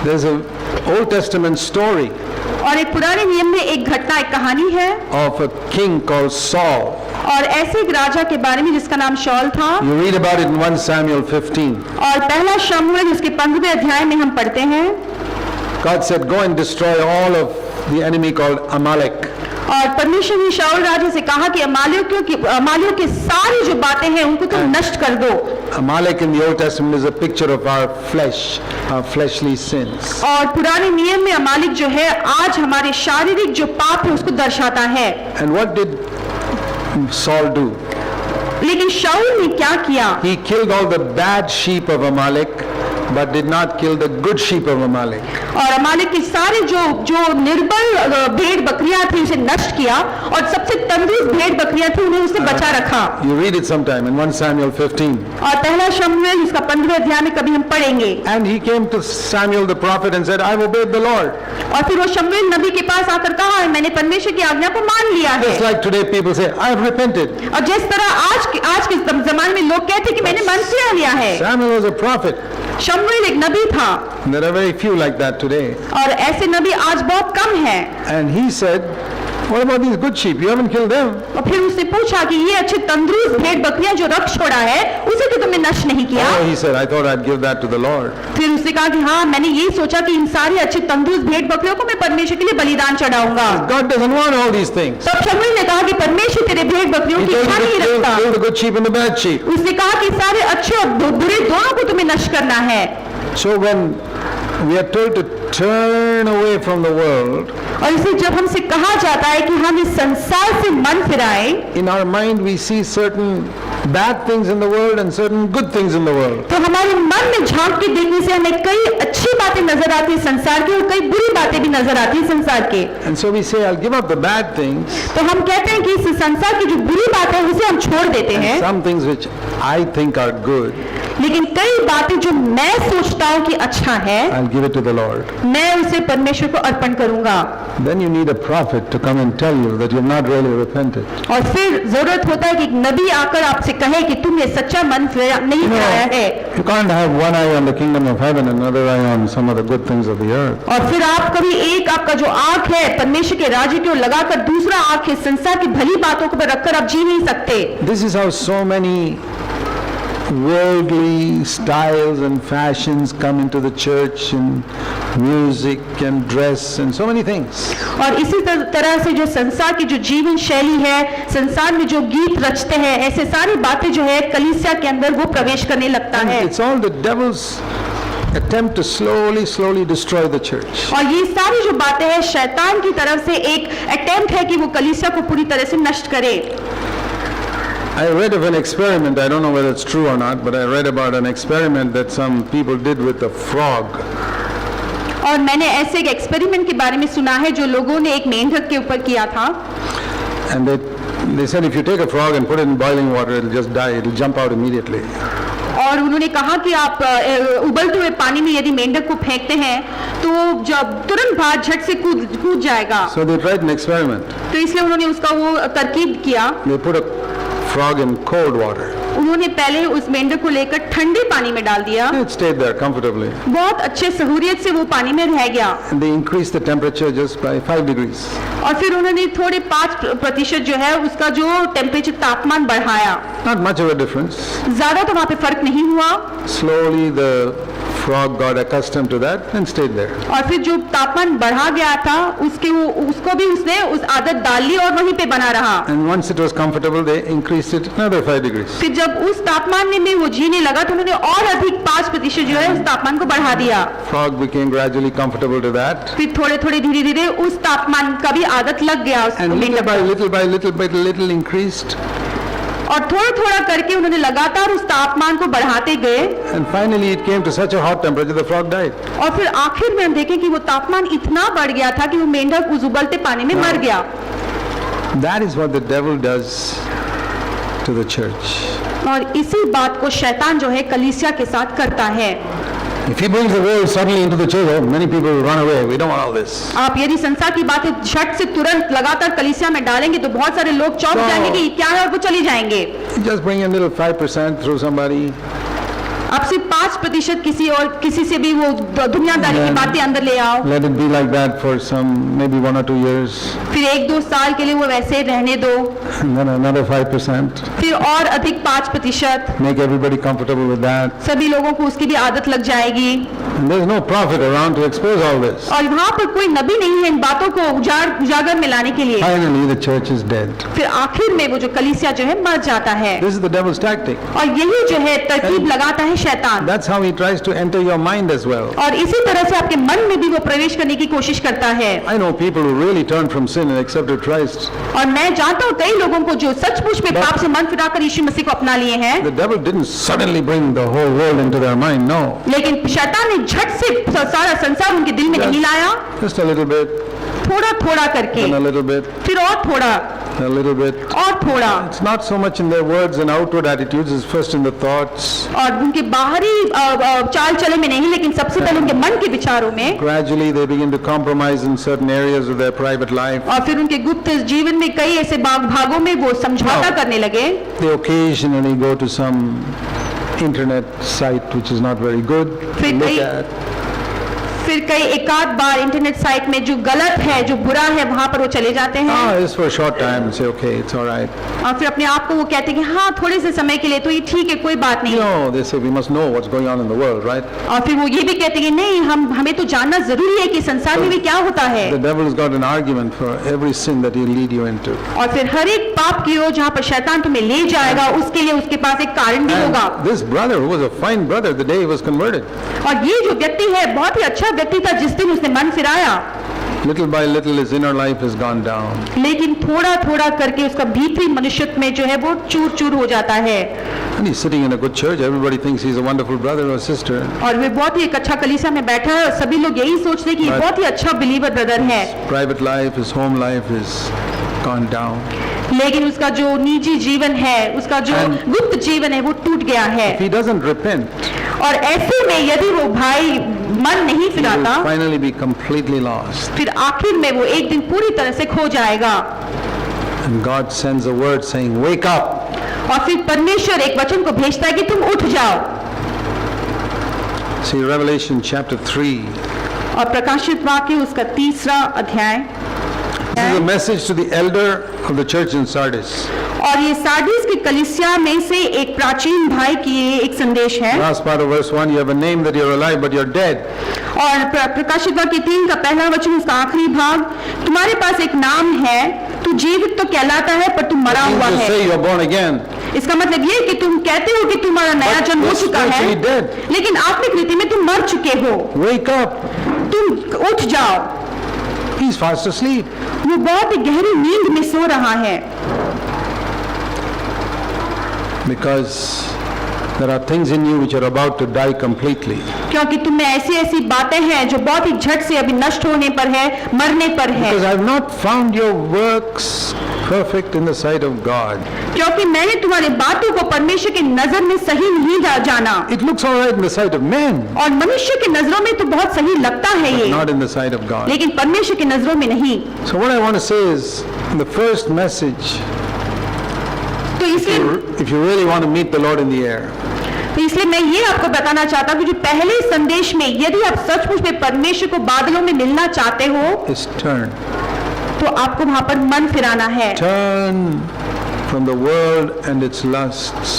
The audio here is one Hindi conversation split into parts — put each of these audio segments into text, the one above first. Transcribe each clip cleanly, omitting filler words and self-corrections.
There's an Old Testament story और एक पुराने नियम में एक घटना, एक कहानी है of a king called Saul. और ऐसे एक राजा के बारे में जिसका नाम शौल था। You read about it in 1 Samuel 15. और पहला शमूएल उसके 15वें अध्याय में हम पढ़ते हैं। God said, go and destroy all of the enemy called Amalek. और परमेश्वर ने शाऊल राजा से कहा कि अमालियों की सारी जो बातें हैं उनको तुम नष्ट कर दो। Amalek in the Old Testament is a picture of our flesh, our fleshly sins. और पुराने नियम में अमालिक जो है आज हमारे शारीरिक जो पाप है उसको दर्शाता है। And what did Saul do? लेकिन शाऊल ने क्या किया? He killed all the bad sheep of Amalek, but did not kill the good sheep of Amalek. और अमालिक के सारे जो निर्बल भेड़ बकरियां थी उसे नष्ट किया और सबसे तंदुरुस्त भेड़ बकरियां थी उन्हें उसने बचा रखा। You read it sometime in 1 Samuel 15. और पहला शमूएल उसका 15वें अध्याय में कभी हम पढ़ेंगे। And he came to Samuel the prophet and said, I've obeyed the Lord. और फिर वो शमूएल नबी के पास आकर कहा मैंने परमेश्वर की आज्ञा को मान लिया है। Just like today people say, I've repented. और जिस तरह आज के जमाने में लोग कहते हैं कि मैंने मन से लिया है। Samuel was a prophet. शमूएल एक नबी था। There are very few like that today. और ऐसे नबी आज बहुत कम हैं। And he said, what about these good sheep? You haven't killed them. और फिर उसने पूछा कि ये अच्छे तंदुरुस्त भेड़ बकरियां जो रख छोड़ा है उसे तो तुमने नष्ट नहीं किया? Oh, he said, I thought I'd give that to the Lord. फिर उसने कहा कि हाँ मैंने यही सोचा कि इन सारी अच्छे तंदुरुस्त भेड़ बकरियों को मैं परमेश्वर के लिए बलिदान चढ़ाऊंगा। God doesn't want all these things. तब शमूएल ने कहा कि परमेश्वर तेरे भेड़ बकरियों He की told इच्छा you नहीं to रखता। kill the good sheep and the bad sheep. उसने कहा कि सारे अच्छे और बुरे दोनों को तुम्हें नष्ट करना है। So when we are told to turn away from the world, और इसे जब हमसे कहा जाता है कि हम इस संसार से मन फिराएं, in our mind we see certain bad things in the world and certain good things in the world. तो हमारे मन में झांक के देखने से हमें कई अच्छी बातें नजर आती है संसार की और कई बुरी बातें भी नजर आती है संसार के। And so we say, I'll give up the bad things. तो हम कहते हैं कि इस संसार की जो बुरी बातें हैं उसे हम छोड़ देते हैं। And some things which I think are good, लेकिन कई बातें जो मैं सोचता हूँ कि अच्छा है, I'll give it to the Lord. मैं उसे परमेश्वर को अर्पण करूंगा। Then you need a prophet to come and tell you that you've not really repented. और फिर जरूरत होता है कि एक नबी आकर आपसे कहे कि तुमने सच्चा मन नहीं फिराया है। You can't have one eye on the kingdom of heaven and another eye on some of the good things of the earth. और फिर आप कभी एक आपका जो आंख है परमेश्वर के राज्य की ओर लगाकर दूसरा आंख है संसार की भली बातों को रखकर आप जी नहीं सकते। This is how so many worldly styles and fashions come into the church, and music and dress and so many things. और इसी तरह से जो संसार की जो जीवन शैली है, संसार में जो गीत रचते हैं, ऐसे सारी बातें जो है कलीसिया के अंदर वो प्रवेश करने लगता है। It's all the devil's attempt to slowly destroy the church. और ये सारी जो बातें हैं शैतान की तरफ से एक अटेम्प्ट है कि वो कलीसिया को पूरी तरह से नष्ट करे। I read of an experiment, I don't know whether it's true or not, but I read about an experiment that some people did with a frog. और मैंने ऐसे एक एक्सपेरिमेंट के बारे में सुना है जो लोगों ने एक मेंढक के ऊपर किया था। And they said if you take a frog and put it in boiling water, it'll just die, it'll jump out immediately. और उन्होंने कहा कि आप उबलते हुए पानी में यदि मेंढक को फेंकते हैं तो जब तुरंत बाहर झट से कूद जाएगा। So they tried an experiment. तो इसलिए उन्होंने उसका वो तरकीब किया। They put a frog in cold water. उन्होंने पहले उस मेंढक को लेकर ठंडे पानी में डाल दिया। It stayed there comfortably. बहुत अच्छे सहूलियत से वो पानी में रह गया। And they increased the temperature just by 5 degrees. और फिर उन्होंने थोड़े 5% जो है उसका जो टेम्परेचर तापमान बढ़ाया। Not much of a difference. ज्यादा तो वहाँ पे फर्क नहीं हुआ। Slowly the frog got accustomed to that and stayed there. और फिर जो तापमान बढ़ा गया था उसको भी उसने उस आदत डाल ली और वहीं पे बना रहा। And once it was comfortable, they increased it another 5 degrees. फिर जब उस तापमान में वो जीने लगा तो उन्होंने और अधिक 5% जो है उस तापमान को बढ़ा दिया। Frog became gradually comfortable to that. फिर थोड़े धीरे उस तापमान का भी आदत लग गया उसको। And little by little increased. और थोड़ा करके उन्होंने लगातार उस तापमान को बढ़ाते गए। And finally it came to such a hot temperature the frog died. और फिर आखिर में हम देखें कि वो तापमान इतना बढ़ गया था कि वो मेंढक उस उबलते पानी में मर गया। That is what the devil does to the church. और इसी बात को शैतान जो है कलीसिया के साथ करता है। If he brings the world suddenly into the church, many people will run away. We don't want all this. आप यदि संसार की बातें झट से तुरंत लगातार कलीसिया में डालेंगे तो बहुत सारे लोग चौंक जाएंगे कि क्या है और वो चली जाएंगे। Just bring a little 5% through somebody. आप सिर्फ 5% किसी से भी वो दुनियादारी की बातें अंदर ले आओ, Let it be like that for some, maybe 1 or 2 years, फिर 1-2 साल के लिए वो वैसे ही रहने दो, and then another 5%. फिर और अधिक 5%, Make everybody comfortable with that. सभी लोगों को उसकी भी आदत लग जाएगी। And there's no prophet around to expose all this. और वहाँ पर कोई नबी नहीं है इन बातों को उजागर में लाने के लिए। Finally, the church is dead. फिर आखिर में वो जो कलीसिया जो है मर जाता है, This is the devil's tactic. और यही जो है तरकीब लगाता है शैतान, That's how he tries to enter your mind as well. और इसी तरह से आपके मन में भी वो प्रवेश करने की कोशिश करता है। I know people who really turned from sin and accepted Christ. और मैं जानता हूँ कई लोगों को जो सचमुच में पाप से मन फिराकर यीशु मसीह को अपना लिए हैं, The devil didn't suddenly bring the whole world into their mind, no. लेकिन शैतान ने झट से सारा संसार उनके दिल में नहीं लाया, Just a little bit, थोड़ा थोड़ा करके, and a little bit, फिर और थोड़ा a little bit. और थोड़ा, It's not so much in their words and outward attitudes, it's first in the thoughts. और उनके बाहरी चाल चले में नहीं, लेकिन सबसे पहले उनके मन के विचारों में, Gradually they begin to compromise in certain areas of their private life. और फिर उनके गुप्त जीवन में कई ऐसे भागों में वो समझौता करने लगे। They occasionally go to some internet site which is not very good to फिर look कई at. फिर कई एकाध बार इंटरनेट साइट में जो गलत है, जो बुरा है, वहां पर वो चले जाते हैं, It's for a short time and say, okay, it's all right. और फिर अपने आप को वो कहते हैं कि हाँ थोड़े से समय के लिए तो ये ठीक है, कोई बात नहीं। No, they say we must know what's going on in the world, right? और फिर वो ये भी कहते हैं कि नहीं, हमें तो जानना जरूरी है कि संसार में भी क्या होता है, The devil's got an argument for every sin that he'll lead you into. और फिर हर एक पाप की ओर जहाँ पर शैतान तुम्हें ले जाएगा, उसके लिए उसके पास एक कारण भी होगा। And this brother, who was a fine brother the day he was converted, और ये जो व्यक्ति है बहुत ही अच्छा व्यक्ति था जिस दिन उसने मन फिराया, little by little his inner life has gone down. लेकिन थोड़ा थोड़ा करके उसका भीतरी मनुष्यत्व में जो है वो चूर चूर हो जाता है, And he's sitting in a good church. Everybody thinks he's a wonderful brother or sister. और वे बहुत ही एक अच्छा कलीसिया में बैठा है और सभी लोग यही सोचते हैं कि ये बहुत ही अच्छा बिलीवर ब्रदर है, Private life, his home life is gone down. लेकिन उसका जो निजी जीवन है, उसका जो गुप्त जीवन है वो टूट गया है। If he doesn't repent, और ऐसे में यदि वो भाई मन नहीं he will फिराता, finally be completely lost. फिर आखिर में वो एक दिन पूरी तरह से खो जाएगा, And God sends a word saying, wake up. और फिर परमेश्वर एक वचन को भेजता है कि तुम उठ जाओ। See Revelation chapter 3. और प्रकाशित वाक्य उसका 3रा अध्याय, This is a message to the elder of the church in Sardis. और ये सार्डिस की कलीसिया में से एक प्राचीन भाई की ये एक संदेश है। Last part of verse 1, you have a name that you're alive but you're dead. और प्रकाशित वाक्य 3 का पहला वचन उसका आखिरी भाग, तुम्हारे पास एक नाम है, तू जीवित तो कहलाता है पर तू मरा हुआ You है। say you're born again. इसका मतलब ये कि तुम कहते हो कि तुम्हारा नया But जन्म हो you're चुका है, spiritually dead. लेकिन आत्मिक रीति में तुम मर चुके हो, Wake up. तुम उठ जाओ। He's fast asleep. वो बहुत ही गहरी नींद में सो रहा है, Because there are things in you which are about to die completely. क्योंकि तुम में ऐसी ऐसी बातें हैं जो बहुत ही झट से अभी नष्ट होने पर है, मरने पर है। Because I've not found your works perfect in the sight of God. क्योंकि मैंने तुम्हारी बातों को परमेश्वर की नजर में सही नहीं जाना, It looks all right in the sight of men, और मनुष्य की नजरों में तो बहुत सही लगता है ये, not in the sight of God. लेकिन परमेश्वर की नजरों में नहीं। So what I want to say is, the first message, तो इसलिए if you really want to meet the Lord in the air, मैं ये आपको बताना चाहता हूँ कि जो पहले संदेश में यदि आप सचमुच में परमेश्वर को बादलों में मिलना चाहते हो, is turn. तो आपको वहां पर मन फिराना है, Turn from the world and its lusts.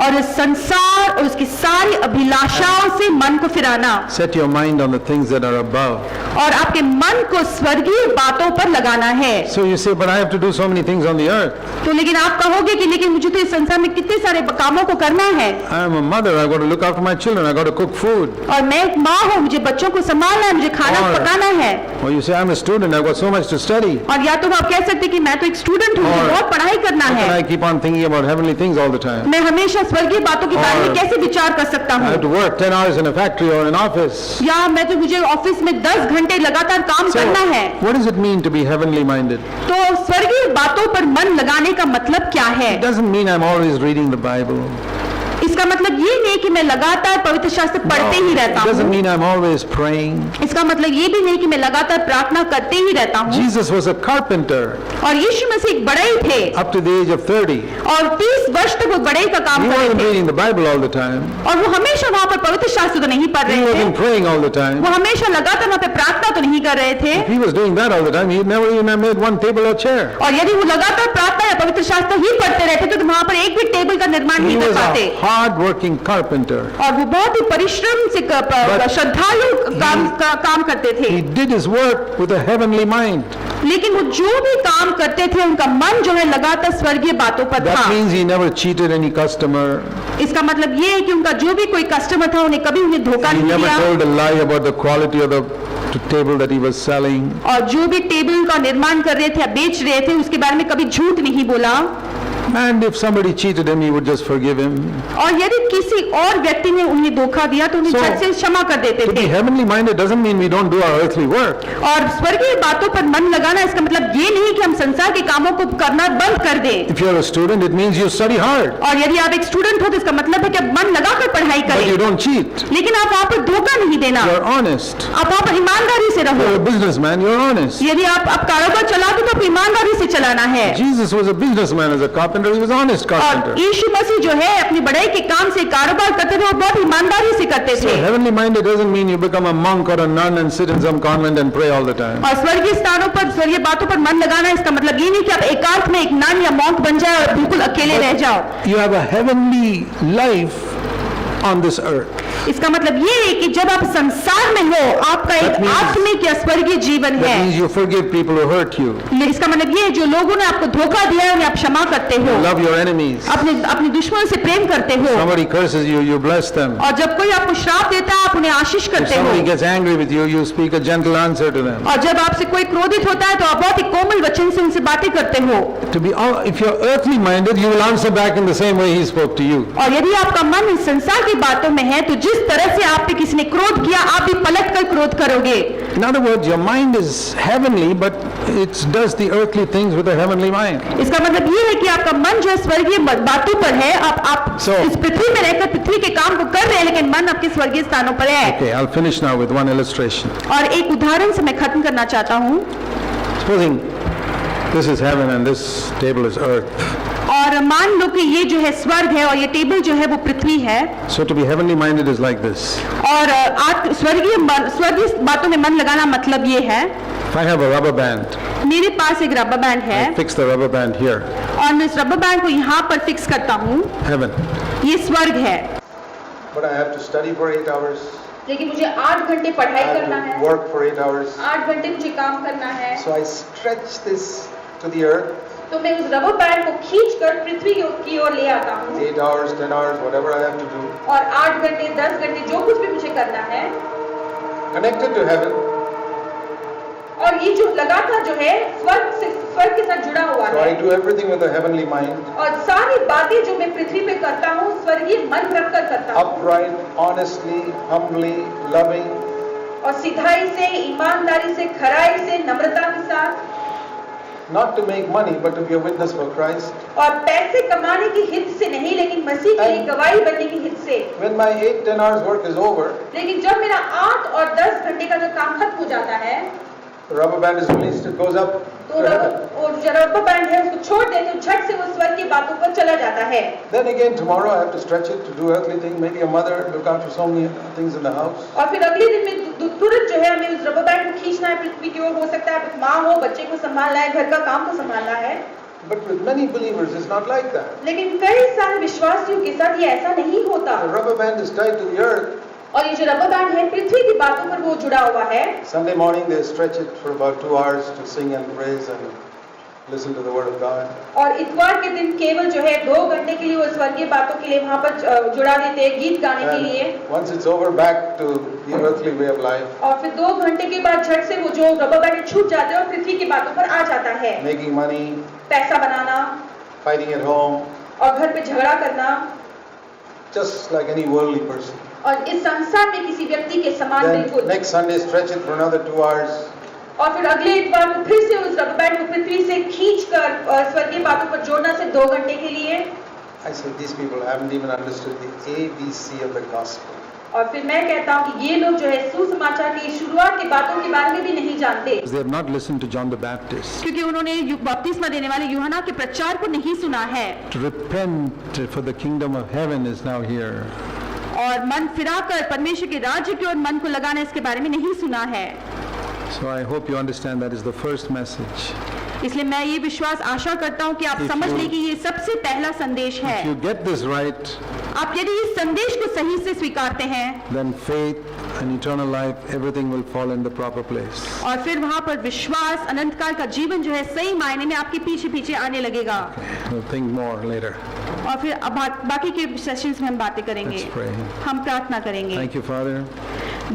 और इस संसार और उसकी सारी अभिलाषाओं से मन को फिराना, Set your mind on the things that are above. और आपके मन को स्वर्गीय बातों पर लगाना है। So you say, but I have to do so many things on the earth. तो लेकिन आप कहोगे कि लेकिन मुझे तो इस संसार में कितने सारे कामों को करना है, I am a mother, I've got to look after my children, I've got to cook food. और मैं एक माँ हूँ, मुझे बच्चों को संभालना है, मुझे खाना और- पकाना है। Or you say, I'm a student, I've got so much to study. और या तो आप कह सकते कि मैं तो एक स्टूडेंट हूँ, मुझे और- बहुत पढ़ाई करना How can I है, keep on thinking about heavenly things all the time? मैं हमेशा स्वर्गीय बातों के बारे में और- कैसे विचार कर सकता I have हूँ, to work 10 hours in a factory or an office. या मैं तो मुझे ऑफिस में 10 घंटे लगातार काम So, करना है। what does it mean to be heavenly minded? तो स्वर्गीय बातों पर मन लगाने का मतलब क्या है? It doesn't mean I'm always reading the Bible. इसका मतलब ये नहीं कि मैं लगातार पवित्र शास्त्र पढ़ते ही रहता It doesn't हूँ। mean I'm always praying. इसका मतलब ये भी नहीं कि मैं लगातार प्रार्थना करते ही रहता हूँ। Jesus was a carpenter और यीशु मसीह एक बढ़ई थे up to the age of 30. और 30 वर्ष तक वो बढ़ई का काम He कर रहे wasn't थे reading the Bible all the time. और वो हमेशा वहाँ पर पवित्र शास्त्र तो नहीं पढ़ He रहे थे, wasn't praying all the time. वो हमेशा लगातार वहाँ पे प्रार्थना तो नहीं कर रहे थे। If he was doing that all the time, he'd never even have made one table or chair. और यदि वो लगातार प्रार्थना या पवित्र शास्त्र ही पढ़ते रहते तो वहाँ पर एक भी टेबल का निर्माण He नहीं कर was पाते। a hard-working carpenter. और वो बहुत ही परिश्रम से श्रद्धालु काम करते थे, He did his work with a heavenly mind. लेकिन वो जो भी काम करते थे उनका मन जो है लगातार स्वर्गीय बातों पर था। That means he never cheated any customer. इसका मतलब ये है कि उनका जो भी कोई कस्टमर था उन्हें कभी उन्हें धोखा He नहीं never दिया told a lie about the quality of the table that he was selling. और जो भी टेबल का निर्माण कर रहे थे या बेच रहे थे उसके बारे में कभी झूठ नहीं बोला। And if somebody cheated him, he would just forgive him. और यदि किसी और व्यक्ति ने उन्हें धोखा दिया तो उन्हें So, झट से क्षमा कर देते To be थे। heavenly minded doesn't mean we don't do our earthly work. और स्वर्गीय बातों पर मन लगाना इसका मतलब ये नहीं कि हम संसार के कामों को करना बंद कर दें। If you're a student, it means you study hard, और यदि आप एक स्टूडेंट हो तो इसका मतलब है कि आप मन लगाकर पढ़ाई but you करें, don't cheat. लेकिन आप वहाँ पर धोखा नहीं देना, You're honest. आप वहाँ पर ईमानदारी से रहो। You're a businessman, you're honest. यदि आप कारोबार चलाते तो आपको ईमानदारी से चलाना है। Jesus was a businessman as a carpenter. He was an honest और carpenter. यीशु मसीह जो है अपनी बढ़ाई के काम से कारोबार करते थे और बहुत ईमानदारी से करते So थे। heavenly minded doesn't mean you become a monk or a nun and sit in some convent and pray all the time. और स्वर्गीय स्थानों पर स्वर्गीय बातों पर मन लगाना इसका मतलब ये नहीं कि आप एकांत में एक नन या मॉन्क बन जाए और बिल्कुल अकेले रह जाओ। You have a heavenly life on this earth. इसका मतलब ये है कि जब आप संसार में हो आपका That एक means- आत्मिक या स्वर्गीय जीवन That है। means you forgive people who hurt you. इसका मतलब ये है जो लोगों ने आपको धोखा दिया है उन्हें आप क्षमा करते हो, Love your enemies. अपने दुश्मनों से प्रेम करते हो, Somebody curses you, you bless them. और जब कोई आपको श्राप देता है आप उन्हें आशीष If करते somebody हो, gets angry with you, you speak a gentle answer to them. और जब आपसे कोई क्रोधित होता है तो आप बहुत ही कोमल वचन से उनसे बातें करते हो। If you're earthly minded, you will answer back in the same way he spoke to you. और यदि आपका मन इस संसार की बातों में है तो जिस तरह से आप पे किसी ने क्रोध किया आप भी पलट कर क्रोध करोगे। In other words, your mind is heavenly, but it does the earthly things with a heavenly mind. इसका मतलब ये है कि आपका मन जो है स्वर्गीय बातों पर है, आप So- इस पृथ्वी में रहकर पृथ्वी के काम को कर रहे हैं लेकिन मन आपके स्वर्गीय स्थानों पर है। Okay, I'll finish now with one illustration. और एक उदाहरण से मैं खत्म करना चाहता हूँ। Supposing this is heaven and this table is earth. और मान लो कि ये जो है स्वर्ग है और ये टेबल जो है वो पृथ्वी है। So to be heavenly minded is like this. और स्वर्गीय बातों में मन लगाना मतलब ये है, If I have a rubber band, मेरे पास एक रबर बैंड है I fix the rubber band here. और मैं इस रबर बैंड को यहाँ पर फिक्स करता हूँ, Heaven. ये स्वर्ग है। But I have to study for 8 hours. लेकिन मुझे 8 घंटे I पढ़ाई have करना to है, work for 8 hours. 8 घंटे मुझे काम करना है, So I stretch this to the earth. तो मैं उस रबर बैंड को खींचकर पृथ्वी की ओर ले आता हूँ 8 hours, 10 hours, whatever I have to do. और 8 घंटे 10 घंटे जो कुछ भी मुझे करना है, Connected to heaven. और ये जो लगातार जो है स्वर्ग के साथ जुड़ा हुआ So I है, do everything with a heavenly mind. और सारी बातें जो मैं पृथ्वी पे करता हूँ स्वर्गीय मन रखकर करता हूँ, Upright, honestly, humbly, loving. और सिधाई से, ईमानदारी से, खराई से, नम्रता के साथ, Not to make money, but to be a witness for Christ. और पैसे कमाने के हित से नहीं लेकिन मसीह के लिए गवाही बनने के हित से। When my 8-10 hours work is over, लेकिन जब मेरा 8 और 10 घंटे का जो काम खत्म हो जाता है the rubber band is released, it goes up तो to heaven. जो रबर बैंड है उसको छोड़ देते तो झट से वो स्वर्ग की बातों पर चला जाता है। Then again tomorrow I have to stretch it to do earthly things. Maybe a mother look after so many things in the house. और फिर अगले दिन में तुरंत जो है हमें उस रबर बैंड को खींचना है पृथ्वी की ओर, हो सकता है आप माँ हो, बच्चे को संभालना है, घर का काम को संभालना है। But with many believers it's not like that. लेकिन कई सारे विश्वासियों के साथ ये ऐसा नहीं होता, The rubber band is tied to the earth. और ये जो रबर बैंड है पृथ्वी की बातों पर वो जुड़ा हुआ है। Sunday morning they stretch it for about 2 hours to sing and praise and listen to the word of God. और इतवार के दिन केवल जो है 2 घंटे के लिए वो स्वर्गीय बातों के लिए वहाँ पर जुड़ा देते हैं गीत गाने के लिए, And once it's over, back to the earthly way of life. और फिर 2 घंटे के बाद झट से वो जो रबर बैंड छूट जाते हैं और पृथ्वी की बातों पर आ जाता है। Making money, पैसा बनाना fighting at home, और घर पे झगड़ा करना, just like any worldly person. और इस संसार में किसी व्यक्ति के समान Then बिल्कुल। next Sunday stretch it for another 2 hours. और फिर अगले इतवार को फिर से उस रबर बैंड को पृथ्वी से खींचकर स्वर्गीय बातों पर जोड़ना से 2 घंटे के लिए। I said, these people haven't even understood the ABC of the gospel. और फिर मैं कहता हूँ कि ये लोग जो है सुसमाचार की शुरुआत की बातों के बारे में भी नहीं जानते, They have not listened to John the Baptist. क्योंकि उन्होंने बपतिस्मा देने वाले यूहन्ना के प्रचार को नहीं सुना है। To repent, for the kingdom of heaven is now here. और मन फिराकर परमेश्वर के राज्य की ओर मन को लगाना, इसके बारे में नहीं सुना है। So I hope you understand that is the first message. इसलिए मैं ये विश्वास आशा करता हूँ कि आप If समझ you- लें कि ये सबसे पहला संदेश है। If you get this right, आप यदि इस संदेश को सही से स्वीकारते हैं, then faith and eternal life, everything will fall in the proper place. और फिर वहाँ पर विश्वास, अनंतकाल का जीवन जो है सही मायने में आपके पीछे पीछे आने लगेगा। We'll think more later. और फिर अब बाकी के सेशंस में हम बातें करेंगे। Let's pray. हम प्रार्थना करेंगे। Thank you, Father.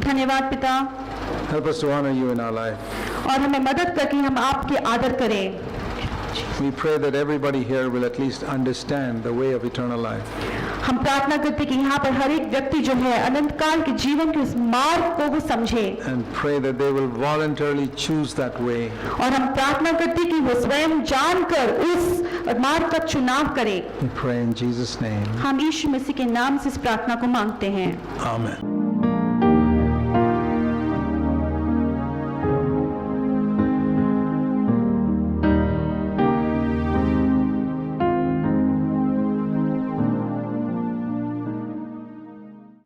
धन्यवाद पिता, Help us to honor you in our life. और हमें मदद करके हम आपके आदर करें। We pray that everybody here will at least understand the way of eternal life. हम प्रार्थना करते कि यहाँ पर हर एक व्यक्ति जो है अनंतकाल के जीवन के उस मार्ग को वो समझे, And pray that they will voluntarily choose that way. और हम प्रार्थना करते कि वो स्वयं जानकर उस मार्ग का चुनाव करे। We pray in Jesus' name. हम यीशु मसीह के नाम से इस प्रार्थना को मांगते हैं। Amen.